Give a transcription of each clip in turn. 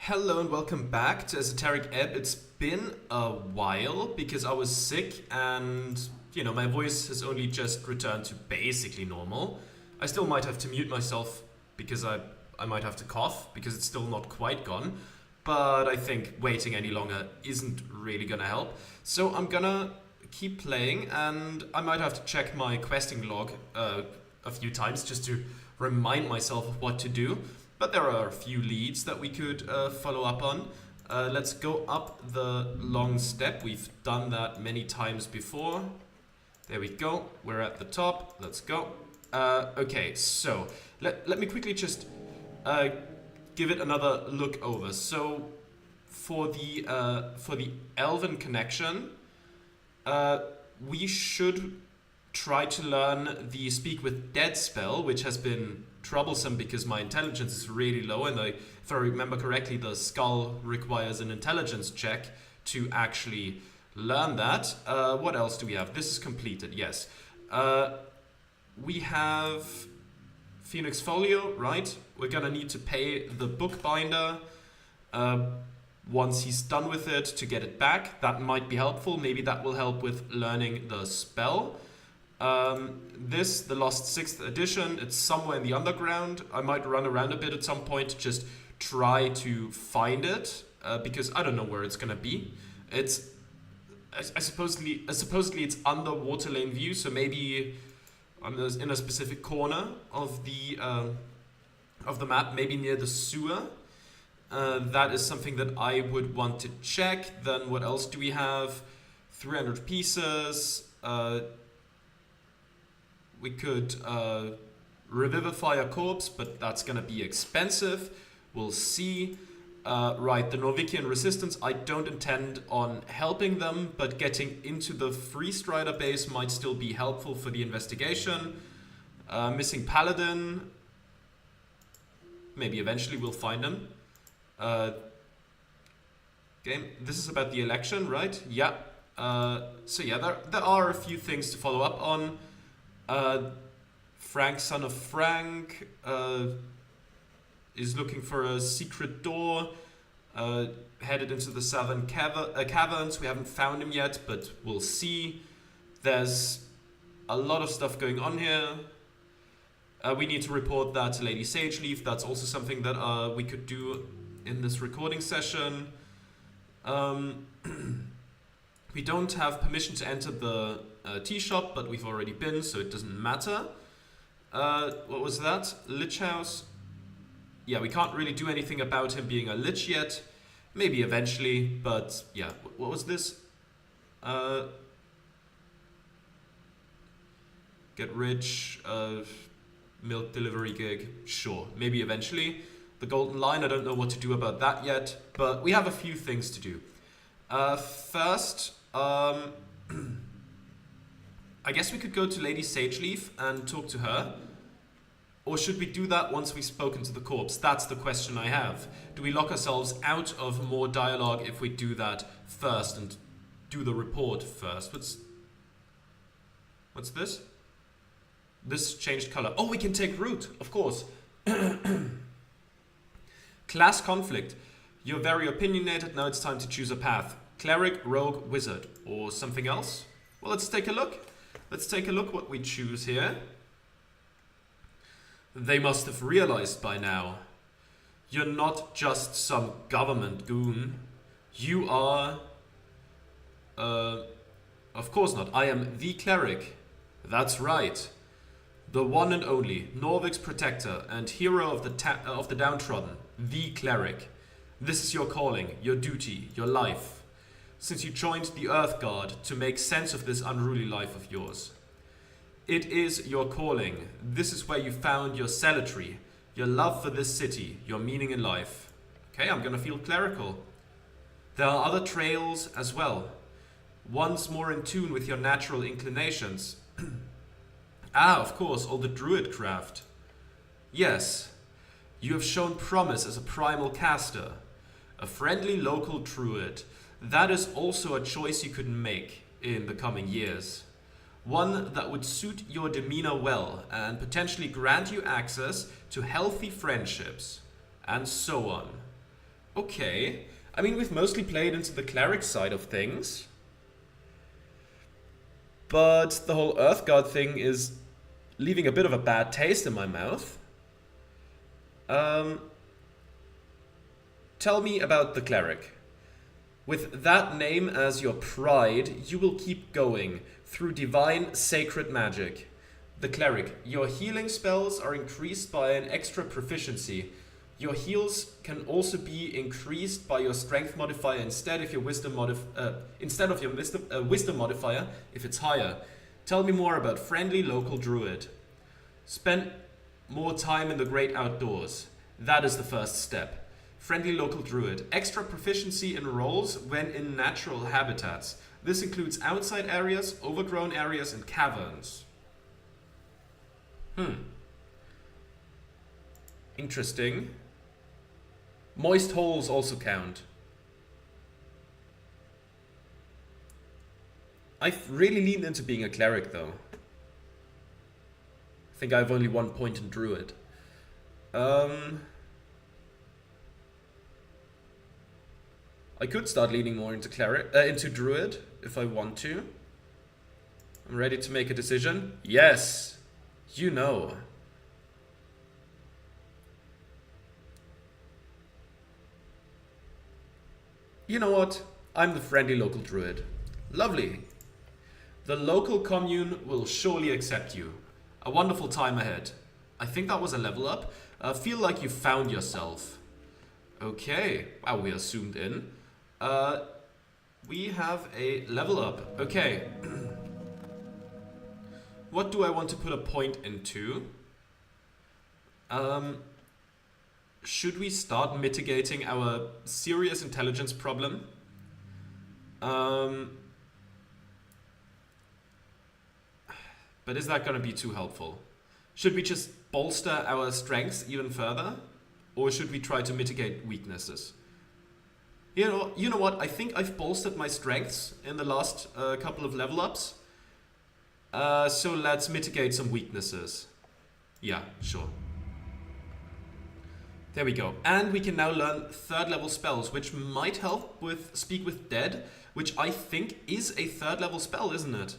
Hello and welcome back to Esoteric Ebb. It's been a while because I was sick and, my voice has only just returned to basically normal. I still might have to mute myself because I might have to cough because it's still not quite gone. But I think waiting any longer isn't really gonna help. So I'm gonna keep playing and I might have to check my questing log a few times just to remind myself of what to do. But there are a few leads that we could follow up on. Let's go up the long step. We've done that many times before. There we go. We're at the top. Let's go. Okay, so let me quickly just give it another look over. So for the Elven connection, we should try to learn the Speak with Dead spell, which has been troublesome because my intelligence is really low, and if I remember correctly, the skull requires an intelligence check to actually learn that. What else do we have? This is completed, yes. We have Phoenix Folio, right? We're gonna need to pay the bookbinder once he's done with it to get it back. That might be helpful. Maybe that will help with learning the spell. The Lost 6th Edition, it's somewhere in the underground. I might run around a bit at some point to just try to find it, because I don't know where it's gonna be. Supposedly it's under water lane view, so maybe in a specific corner of the map, maybe near the sewer. That is something that I would want to check. Then what else do we have? 300 pieces. We could revivify a corpse, but that's gonna be expensive. We'll see. Right, the Norvikian resistance, I don't intend on helping them, but getting into the Free Strider base might still be helpful for the investigation. Missing Paladin. Maybe eventually we'll find him. Game. This is about the election, right? Yeah. So yeah, there are a few things to follow up on. Frank, son of Frank, is looking for a secret door headed into the southern caverns. We haven't found him yet, but we'll see. There's a lot of stuff going on here. We need to report that to Lady Sageleaf. That's also something that we could do in this recording session. We don't have permission to enter the tea shop, but we've already been, so it doesn't matter. What was that? Lich House. Yeah, we can't really do anything about him being a lich yet. Maybe eventually, but yeah. What was this? Get rich, milk delivery gig. Sure, maybe eventually. The Golden Line, I don't know what to do about that yet, but we have a few things to do. First, I guess we could go to Lady Sageleaf and talk to her. Or should we do that once we've spoken to the corpse? That's the question I have. Do we lock ourselves out of more dialogue if we do that first and do the report first? What's this? This changed color. Oh, we can take root, of course. Class conflict. You're very opinionated, now it's time to choose a path. Cleric, rogue, wizard, or something else? Well, let's take a look. Let's take a look what we choose here. They must have realized by now. You're not just some government goon. You are... of course not. I am the Cleric. That's right. The one and only, Norvik's protector and hero of the downtrodden. The Cleric. This is your calling, your duty, your life. Since you joined the Earth Guard to make sense of this unruly life of yours. It is your calling. This is where you found your zealotry, your love for this city, your meaning in life. Okay, I'm gonna feel clerical. There are other trails as well. Ones more in tune with your natural inclinations. Of course, all the druid craft. Yes, you have shown promise as a primal caster. A friendly local druid. That is also a choice you could make in the coming years. One that would suit your demeanor well and potentially grant you access to healthy friendships, and so on. Okay. I mean, we've mostly played into the cleric side of things. But the whole Earth God thing is leaving a bit of a bad taste in my mouth. Tell me about the cleric. With that name as your pride, you will keep going through divine sacred magic. The cleric, your healing spells are increased by an extra proficiency. Your heals can also be increased by your strength modifier instead of your wisdom modifier if it's higher. Tell me more about friendly local druid. Spend more time in the great outdoors. That is the first step. Friendly local druid. Extra proficiency in rolls when in natural habitats. This includes outside areas, overgrown areas, and caverns. Interesting. Moist holes also count. I've really leaned into being a cleric though. I think I have only 1 point in druid. I could start leaning more into into druid if I want to. I'm ready to make a decision. Yes, you know. You know what? I'm the friendly local druid. Lovely. The local commune will surely accept you. A wonderful time ahead. I think that was a level up. Feel like you found yourself. Okay. Wow, we are zoomed in. We have a level up. Okay. What do I want to put a point into? Should we start mitigating our serious intelligence problem? But is that going to be too helpful? Should we just bolster our strengths even further? Or should we try to mitigate weaknesses? You know what? I think I've bolstered my strengths in the last couple of level ups. So let's mitigate some weaknesses. Yeah, sure. There we go. And we can now learn 3rd level spells, which might help with Speak with Dead, which I think is a 3rd level spell, isn't it?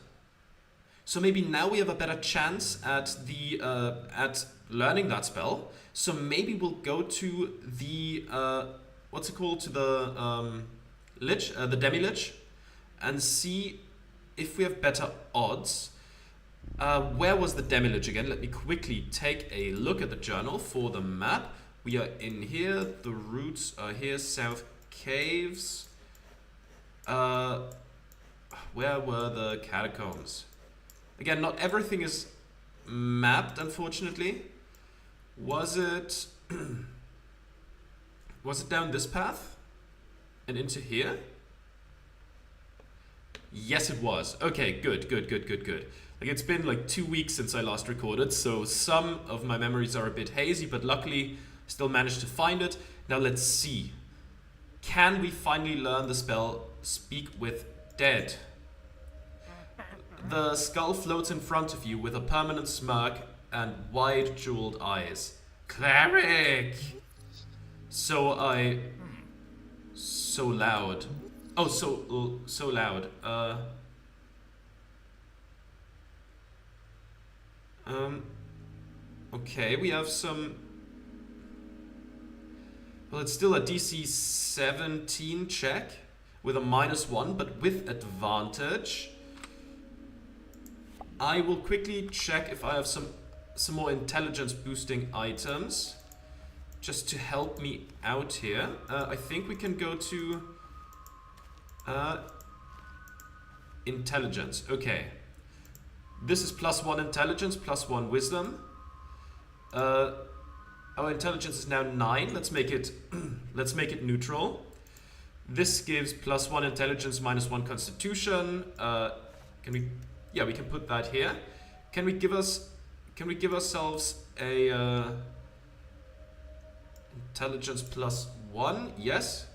So maybe now we have a better chance at at learning that spell. So maybe we'll go to the what's it called? To the Lich, the Demi-Lich, and see if we have better odds. Where was the Demi-Lich again? Let me quickly take a look at the journal for the map. We are in here. The roots are here. South Caves. Where were the catacombs? Again, not everything is mapped, unfortunately. Was it down this path and into here? Yes, it was. Okay, good. Like, it's been like 2 weeks since I last recorded, so some of my memories are a bit hazy, but luckily still managed to find it. Now let's see. Can we finally learn the spell Speak with Dead? The skull floats in front of you with a permanent smirk and wide jeweled eyes. Cleric! So loud. Oh, so loud. Okay, we have some... Well, it's still a DC 17 check with a -1, but with advantage. I will quickly check if I have some more intelligence boosting items just to help me out here. I think we can go to intelligence. Okay. This is +1 intelligence, +1 wisdom. Our intelligence is now 9. Let's make it neutral. This gives +1 intelligence, -1 constitution. Can we? Yeah, we can put that here. Can we give ourselves a intelligence +1? Yes.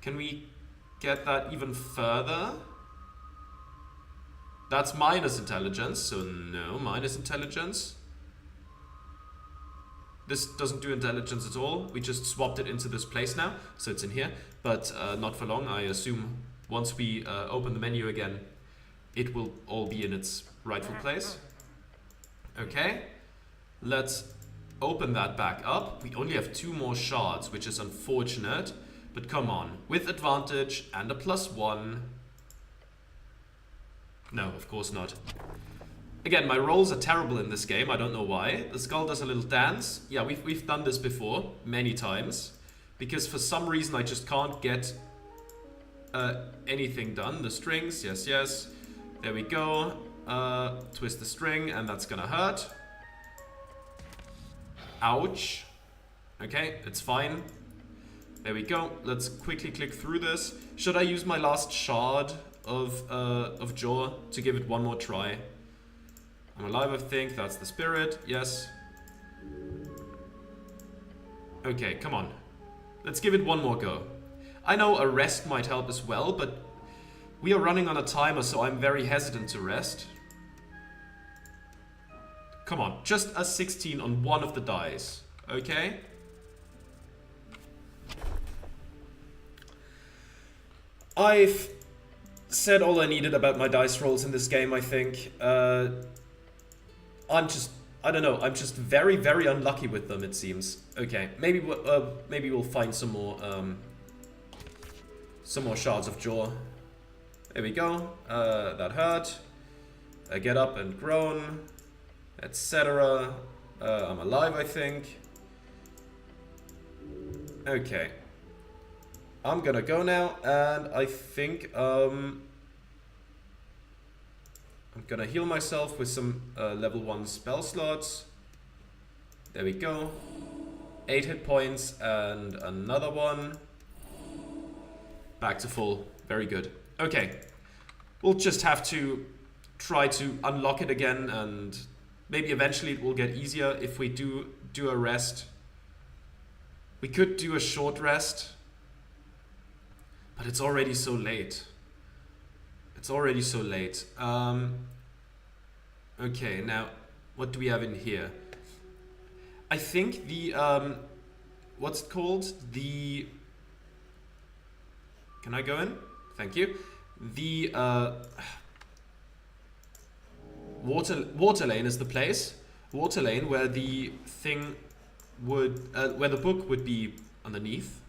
Can we get that even further? That's minus intelligence, so no, minus intelligence. This doesn't do intelligence at all. We just swapped it into this place now, so it's in here, but not for long. I assume once we open the menu again, it will all be in its rightful place. Okay, let's open that back up. We only have 2 more shards, which is unfortunate, but come on. With advantage and a +1. No, of course not. Again, my rolls are terrible in this game. I don't know why. The skull does a little dance. Yeah, we've done this before many times, because for some reason I just can't get anything done. The strings, yes, yes. There we go. Twist the string, and that's gonna hurt. Ouch. Okay, it's fine. There we go. Let's quickly click through this. Should I use my last shard of jaw to give it one more try? I'm alive, I think. That's the spirit. Yes. Okay, come on. Let's give it one more go. I know a rest might help as well, but we are running on a timer, so I'm very hesitant to rest. Come on, just a 16 on one of the dice. Okay? I've said all I needed about my dice rolls in this game, I think. I don't know, I'm just very, very unlucky with them, it seems. Okay, maybe we'll find some more shards of jaw. There we go. That hurt. Get up and groan, etc. I'm alive, I think. Okay. I'm gonna go now, and I think I'm gonna heal myself with some level 1 spell slots. There we go. 8 hit points and another one. Back to full. Very good. Okay. We'll just have to try to unlock it again, and maybe eventually it will get easier if we do a rest. We could do a short rest, but it's already so late. It's already so late. Okay, now what do we have in here? I think the what's it called? The Can I go in? Thank you. The water lane is the place. Water lane where the thing would where the book would be underneath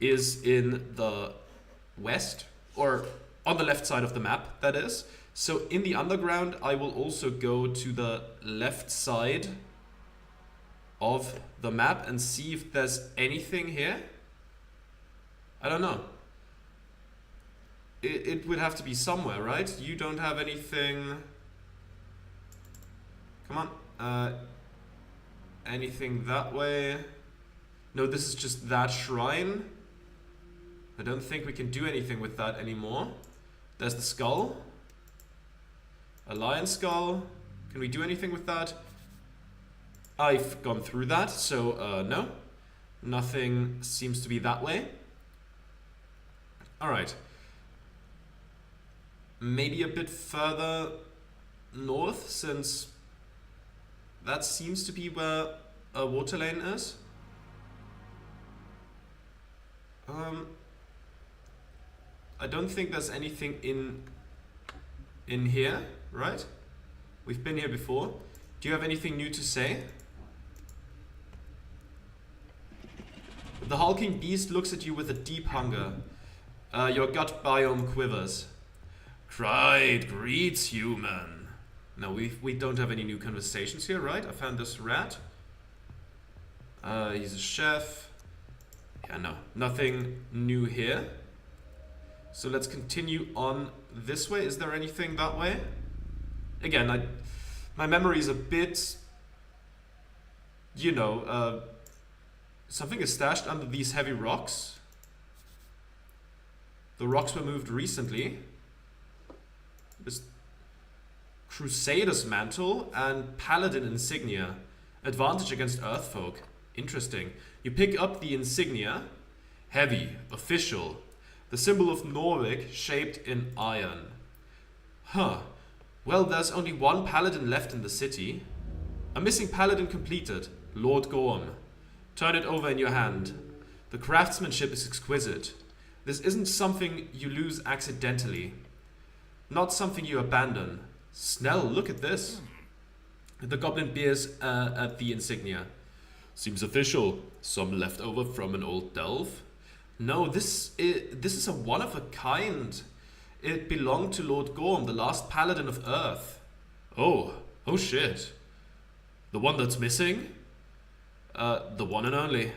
is in the west, or on the left side of the map, that is. So in the underground, I will also go to the left side of the map and see if there's anything here. I don't know. It would have to be somewhere, right? You don't have anything. Come on. Anything that way? No, this is just that shrine. I don't think we can do anything with that anymore. There's the skull. A lion skull. Can we do anything with that? I've gone through that, so no. Nothing seems to be that way. Alright. Maybe a bit further north, since that seems to be where a water lane is. I don't think there's anything in here, right? We've been here before. Do you have anything new to say? The hulking beast looks at you with a deep hunger. Your gut biome quivers. Pride greets human. No, we don't have any new conversations here, right? I found this rat. He's a chef. Yeah, no, nothing new here. So let's continue on this way. Is there anything that way? Again, my memory is a bit, you know, something is stashed under these heavy rocks. The rocks were moved recently. This Crusader's mantle and Paladin insignia. Advantage against Earthfolk. Interesting. You pick up the insignia. Heavy, official. The symbol of Norwich shaped in iron. Huh. Well, there's only one Paladin left in the city. A missing Paladin completed. Lord Gorm. Turn it over in your hand. The craftsmanship is exquisite. This isn't something you lose accidentally. Not something you abandon. Snell, look at this. The goblin peers at the insignia. Seems official. Some leftover from an old delve? No, this is a one of a kind. It belonged to Lord Gorm, the last paladin of Earth. Oh shit. The one that's missing? The one and only.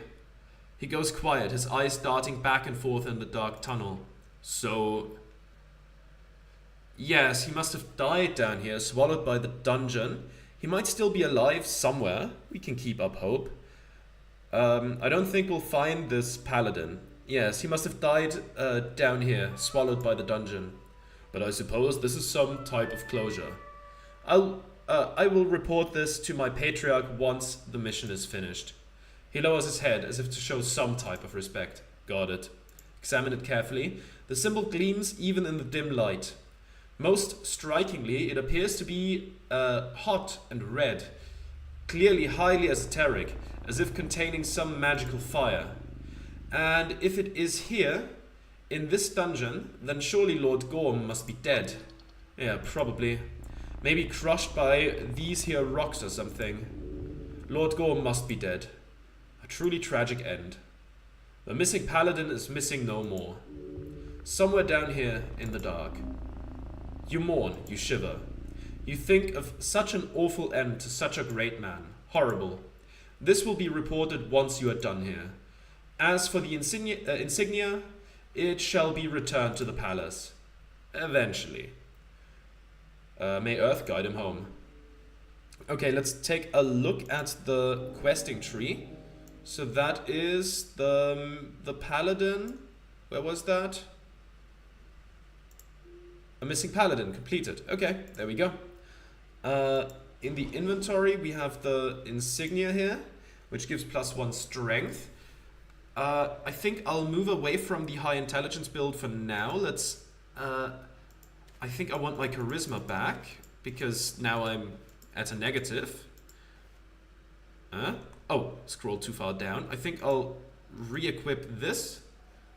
He goes quiet, his eyes darting back and forth in the dark tunnel. So... Yes, he must have died down here, swallowed by the dungeon. He might still be alive somewhere. We can keep up hope. I don't think we'll find this paladin. Yes, he must have died down here, swallowed by the dungeon. But I suppose this is some type of closure. I will report this to my patriarch once the mission is finished. He lowers his head as if to show some type of respect. Got it. Examine it carefully. The symbol gleams even in the dim light. Most strikingly, it appears to be hot and red, clearly highly esoteric, as if containing some magical fire. And if it is here, in this dungeon, then surely Lord Gorm must be dead. Yeah, probably. Maybe crushed by these here rocks or something. Lord Gorm must be dead. A truly tragic end. The missing paladin is missing no more. Somewhere down here in the dark. You mourn, you shiver. You think of such an awful end to such a great man. Horrible. This will be reported once you are done here. As for the insignia, it shall be returned to the palace. Eventually. May Earth guide him home. Okay, let's take a look at the questing tree. So that is the paladin. Where was that? A missing paladin, completed. Okay, there we go. In the inventory, we have the insignia here, which gives +1 strength. I think I'll move away from the high intelligence build for now. Let's... I think I want my charisma back, because now I'm at a negative. Oh, scroll too far down. I think I'll re-equip this.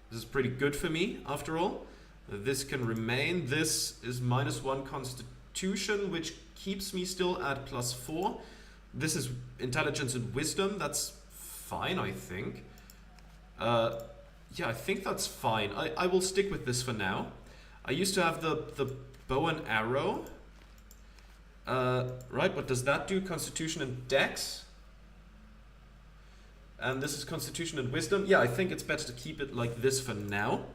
This is pretty good for me, after all. This can remain. This is -1 constitution, which keeps me still at +4. This is intelligence and wisdom. That's fine, I think. Yeah, I think that's fine. I will stick with this for now. I used to have the bow and arrow. Right, what does that do? Constitution and dex. And this is constitution and wisdom. Yeah, I think it's better to keep it like this for now.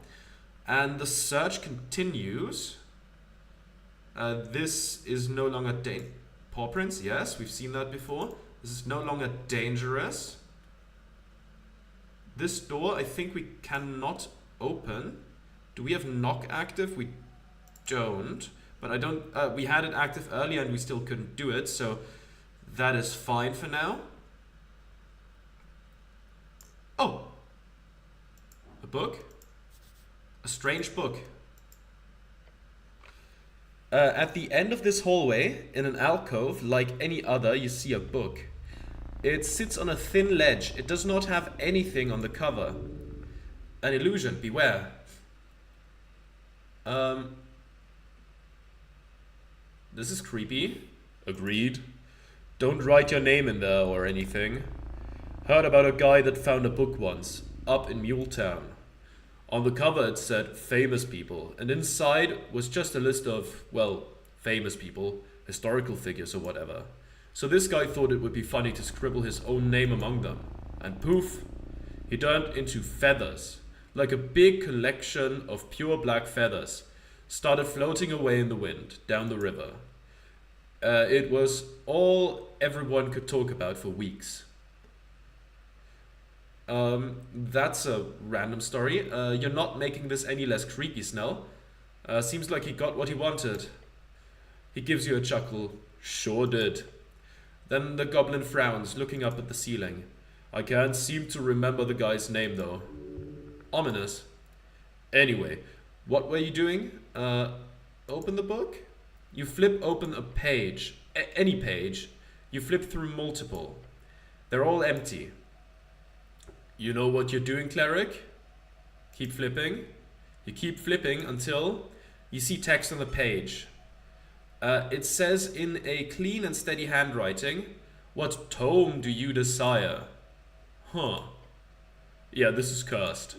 And the search continues. This is no longer paw prints. Yes, we've seen that before. This is no longer dangerous. This door, I think we cannot open. Do we have knock active? We don't. But I don't. We had it active earlier and we still couldn't do it. So that is fine for now. Oh, a book. A strange book. At the end of this hallway, in an alcove like any other, you see a book. It sits on a thin ledge. It does not have anything on the cover. An illusion, beware. This is creepy. Agreed. Don't write your name in there or anything. Heard about a guy that found a book once, up in Muletown. On the cover it said famous people, and inside was just a list of, well, famous people, historical figures or whatever. So this guy thought it would be funny to scribble his own name among them. And poof, he turned into feathers, like a big collection of pure black feathers, started floating away in the wind, down the river. It was all everyone could talk about for weeks. That's a random story. You're not making this any less creepy, Snell. Seems like he got what he wanted. He gives you a chuckle. Sure did. Then the goblin frowns, looking up at the ceiling. I can't seem to remember the guy's name, though. Ominous. Anyway, what were you doing? Open the book? You flip open a page. Any page. You flip through multiple. They're all empty. You know what you're doing, Cleric? Keep flipping. You keep flipping until you see text on the page. It says in a clean and steady handwriting, "What tome do you desire?" Huh. Yeah, this is cursed.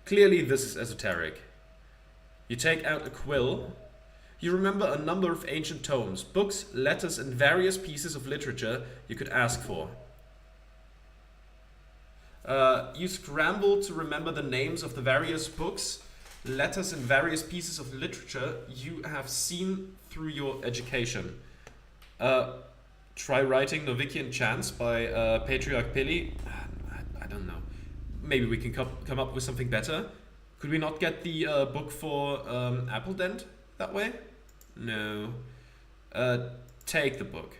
Clearly this is esoteric. You take out a quill. You remember a number of ancient tomes, books, letters, and various pieces of literature you could ask for. You scramble to remember the names of the various books, letters, and various pieces of literature you have seen through your education. Try writing Novician Chants by Patriarch Pili. I don't know. Maybe we can come up with something better. Could we not get the book for Appledent that way? No. Take the book.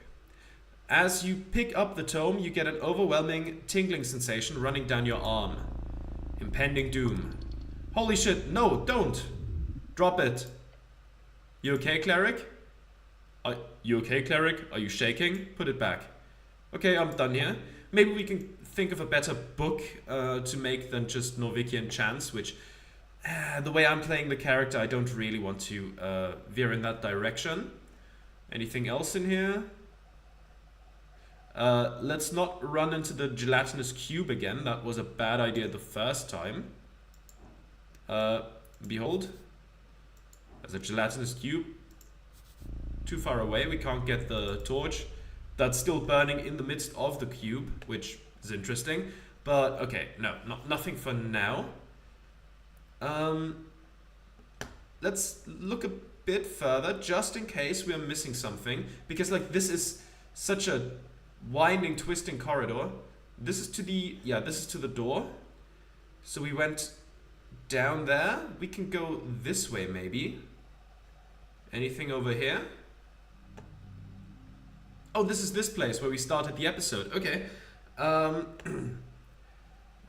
As you pick up the tome, you get an overwhelming tingling sensation running down your arm. Impending doom. Holy shit, no, don't! Drop it. You okay, Cleric? You okay, Cleric? Are you shaking? Put it back. Okay, I'm done here. Maybe we can think of a better book to make than just Novician Chants, which, the way I'm playing the character, I don't really want to veer in that direction. Anything else in here? Let's not run into the gelatinous cube again. That was a bad idea the first time. Behold. There's a gelatinous cube. Too far away, we can't get the torch. That's still burning in the midst of the cube, which is interesting. But, okay, no, nothing for now. Let's look a bit further, just in case we are missing something. Because, like, this is such a winding, twisting corridor. This is to the, yeah, this is to the door. So we went down there. We can go this way, maybe. Anything over here? Oh, this is this place where we started the episode. Okay.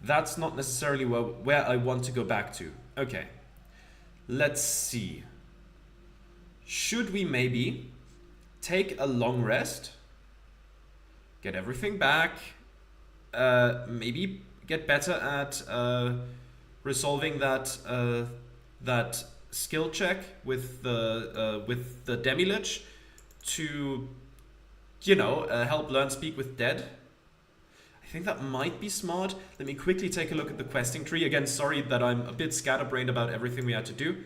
That's not necessarily where I want to go back to. Okay. Let's see. Should we maybe take a long rest? Get everything back. Maybe get better at resolving that skill check with the Demi-Lich to, you know, help learn Speak with Dead. I think that might be smart. Let me quickly take a look at the questing tree. Again, sorry that I'm a bit scatterbrained about everything we had to do.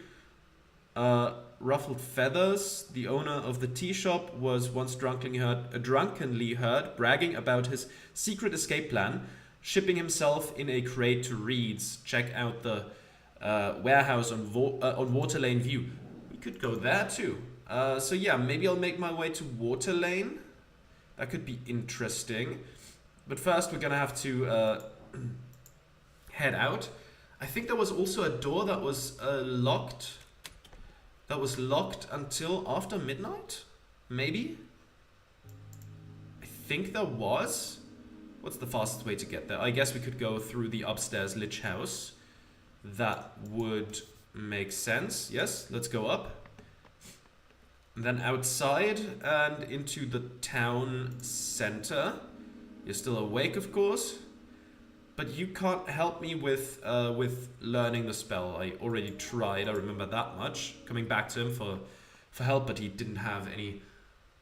Ruffled Feathers, the owner of the tea shop, was once drunkenly heard bragging about his secret escape plan, shipping himself in a crate to Reed's. Check out the warehouse on Water Lane View. We could go there too. So yeah, maybe I'll make my way to Water Lane. That could be interesting. But first we're gonna have to head out. I think there was also a door that was locked. That was locked until after midnight? Maybe? I think there was. What's the fastest way to get there? I guess we could go through the upstairs Lich house. That would make sense. Yes, let's go up. And then outside and into the town center. You're still awake, of course. But you can't help me with learning the spell. I already tried, I remember that much. Coming back to him for help, but he didn't have any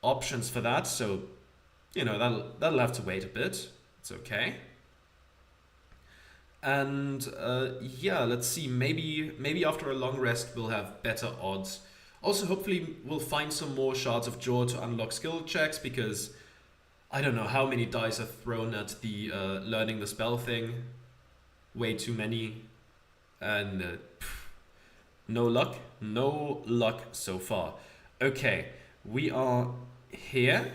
options for that. So, you know, that'll have to wait a bit. It's okay. And yeah, let's see. Maybe after a long rest we'll have better odds. Also, hopefully we'll find some more shards of jaw to unlock skill checks, because I don't know how many dice are thrown at the learning the spell thing. Way too many. And no luck. No luck so far. Okay, we are here.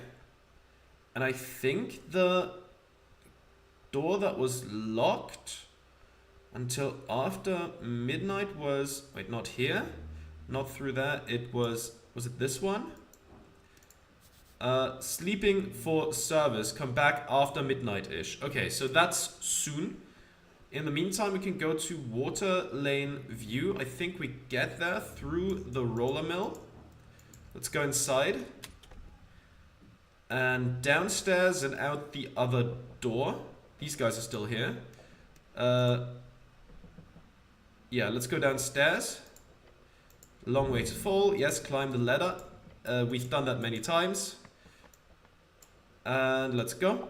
And I think the door that was locked until after midnight was... Wait, not here. Not through there. It was... Was it this one? Sleeping for service. Come back after midnight-ish. Okay, so that's soon. In the meantime, we can go to Water Lane View. I think we get there through the roller mill. Let's go inside. And downstairs and out the other door. These guys are still here. Yeah, let's go downstairs. Long way to fall. Yes, climb the ladder. We've done that many times. And let's go.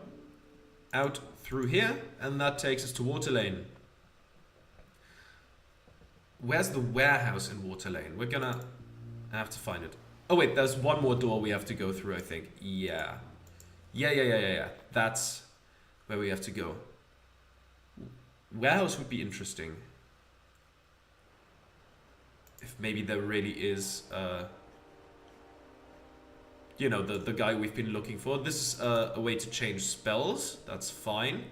Out through here. And that takes us to Water Lane. Where's the warehouse in Water Lane? We're gonna have to find it. Oh wait, there's one more door we have to go through, I think. Yeah. Yeah. That's where we have to go. Warehouse would be interesting. If maybe there really is, you know, the guy we've been looking for. This is a way to change spells. That's fine.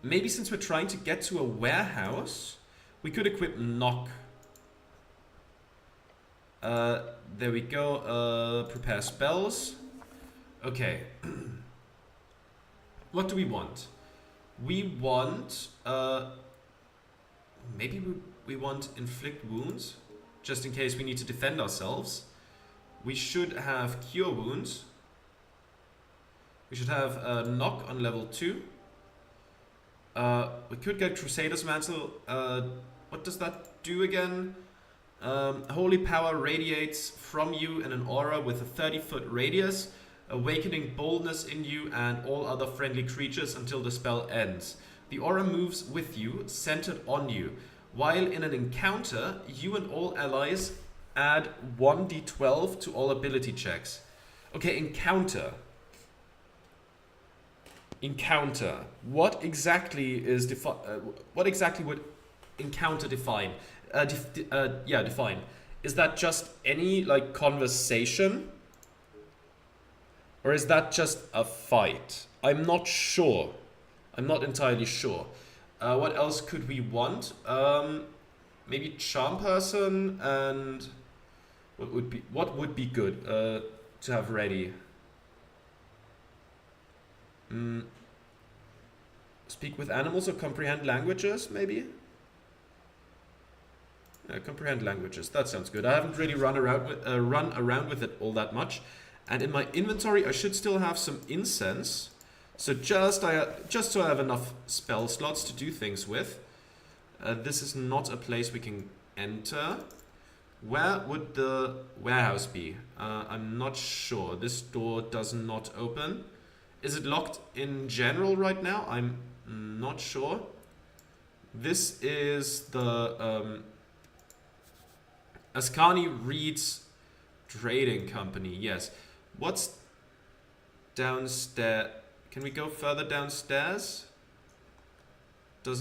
Maybe since we're trying to get to a warehouse, we could equip knock. There we go. Prepare spells. Okay. What do we want? We want... maybe we want inflict wounds. Just in case we need to defend ourselves. We should have cure wounds. We should have knock on level 2. We could get Crusader's Mantle. What does that do again? Holy power radiates from you in an aura with a 30-foot radius, awakening boldness in you and all other friendly creatures until the spell ends. The aura moves with you, centered on you. While in an encounter, you and all allies add 1d12 to all ability checks. Okay, encounter. Encounter. What exactly is what exactly would encounter define? Yeah, define. Is that just any like conversation, or is that just a fight? I'm not sure. I'm not entirely sure. What else could we want? Maybe charm person, and what would be good to have ready? Speak with animals or comprehend languages, maybe? Comprehend languages. That sounds good. I haven't really run around with it all that much, and in my inventory I should still have some incense. So just so I have enough spell slots to do things with. This is not a place we can enter. Where would the warehouse be? I'm not sure. This door does not open. Is it locked in general right now? I'm not sure. This is the Ascani Reed's trading company. Yes. What's downstairs? Can we go further downstairs? I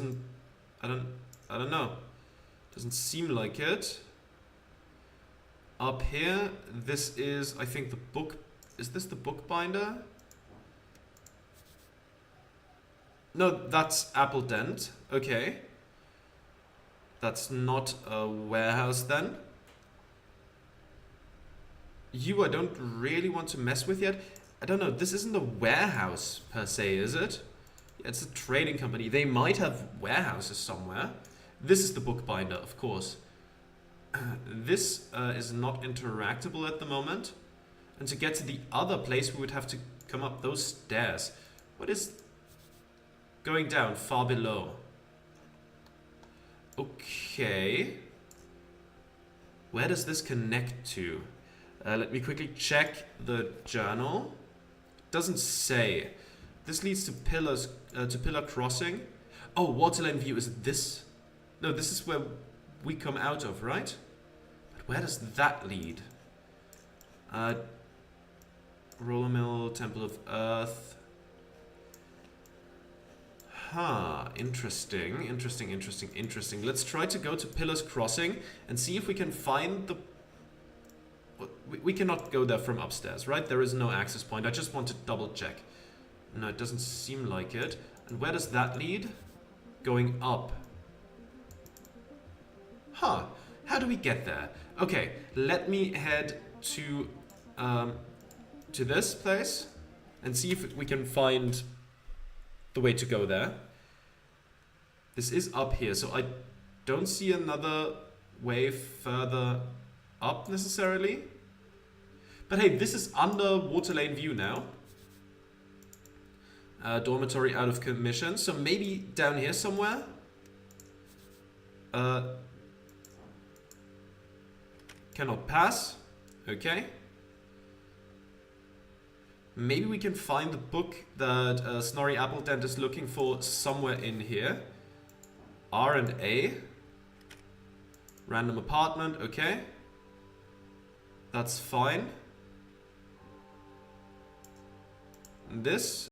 don't know. Doesn't seem like it. Up here, this is, I think, the book. Is this the bookbinder? No, that's Apple Dent. Okay. That's not a warehouse then. You, I don't really want to mess with yet. I don't know, this isn't a warehouse per se, is it? Yeah, it's a trading company. They might have warehouses somewhere. This is the bookbinder, of course. This is not interactable at the moment. And to get to the other place, we would have to come up those stairs. What is going down far below? Okay. Where does this connect to? Let me quickly check the journal. Doesn't say. This leads to pillars, to Pillar Crossing. Oh, Waterland View is this? No, this is where we come out of, right? But where does that lead? Roller Mill, Temple of Earth. Huh, interesting. Let's try to go to Pillars Crossing and see if we can find the... We cannot go there from upstairs, right? There is no access point. I just want to double check. No, it doesn't seem like it. And where does that lead? Going up. Huh. How do we get there? Okay, let me head to this place and see if we can find the way to go there. This is up here, so I don't see another way further up necessarily. But hey, this is under Water Lane View now. Dormitory out of commission. So maybe down here somewhere. Cannot pass. Okay. Maybe we can find the book that Snorri Appledent is looking for somewhere in here. R and A. Random apartment. Okay. That's fine. And this.